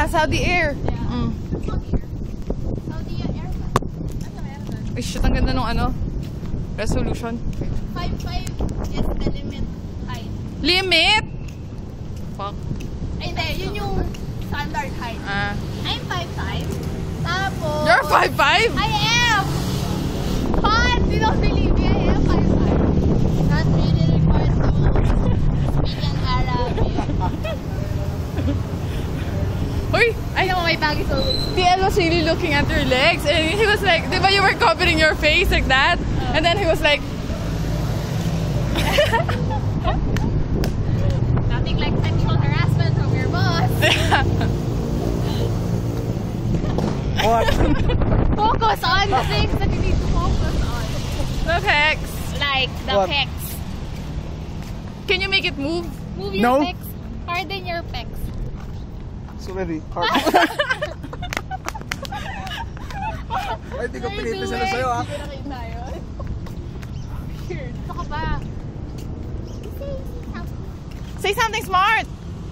Yeah, Saudi Air. Yeah. Saudi Air. Ay, shit, ang ganda nung ano, resolution. 5'5" is the limit height. Limit? Fuck. Ay, hindi. Yun yung standard height. I'm 5'5". Tapos... You're 5'5"? I am! Hot! You don't believe me. I am 5'5". Not really required to speak in Arabic. Uy! I know my bag is always... TL was really looking at your legs and he was like, diba you were covering your face like that? And then he was like... Nothing like sexual harassment from your boss. What? Focus on the things that you need to focus on. The pecs. Like the What? pecs. Can you make it move? Move your No. pecs. Harden your pecs. So very hard. Ay, di ko pinipis na sa'yo ah. Pinakita yun. Weird. Ito ka ba? Say something smart!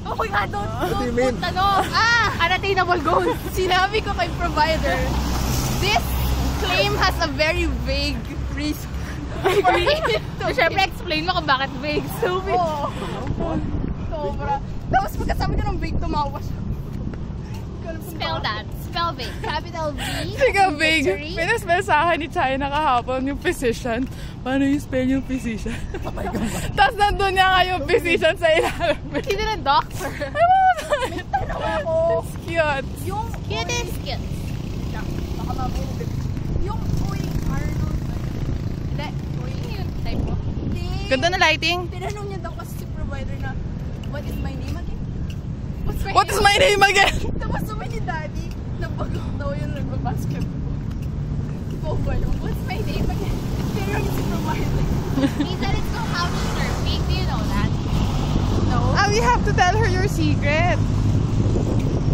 Oh my God, don't do you mean? put unattainable goals. Sinabi ko kay provider, this claim has a very vague risk. So, syempre, explain mo kung bakit vague. Stupid. Oo. Sobra. Tapos pagkasabi ko ng vague, tumawa siya. Spell that. Spell vague. Capital V. Sige, big. Victory. Pinaspell sa akin ni China kahapon yung physician. Paano yung spell yung physician? Tapos nandun niya nga yung physician sa ilalim. Hindi na doctor. May tanong ako. It's cute. Yung cute is cute. Baka mabulog. Yung Uy Arnold. Hindi. Uy, yung type mo. Hindi. Ganda na lighting. Tinanong niya daw kasi si provider na, what is my name again? What is my name again? Tapos sabi ni daddy, nabagok daw yun nagbabasketball. What's my name again? Tinanong niya si provider. He said it's called couchsurfing. Do you know that? No. We have to tell her your secret.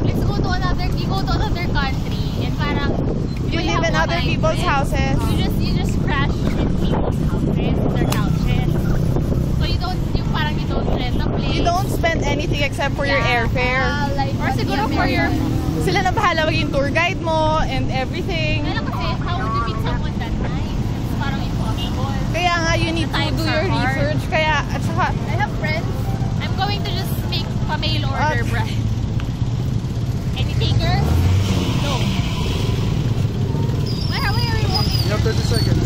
Let's go to another, you go to another country and parang You live in other people's houses. You just crash in people's houses, their couches. So you don't rent a place. You don't spend anything except for your airfare. Like, or siguro for your... Sila na bahala maging tour guide mo and everything. Kaya kasi, how would you meet someone that nice? It's parang impossible. Kaya nga, you need to Times do are your hard. research. Kaya, at saka, I have friends. I'm going to just make a mail order, Brian. Any takers? No. Where are we walking? You have 30 seconds.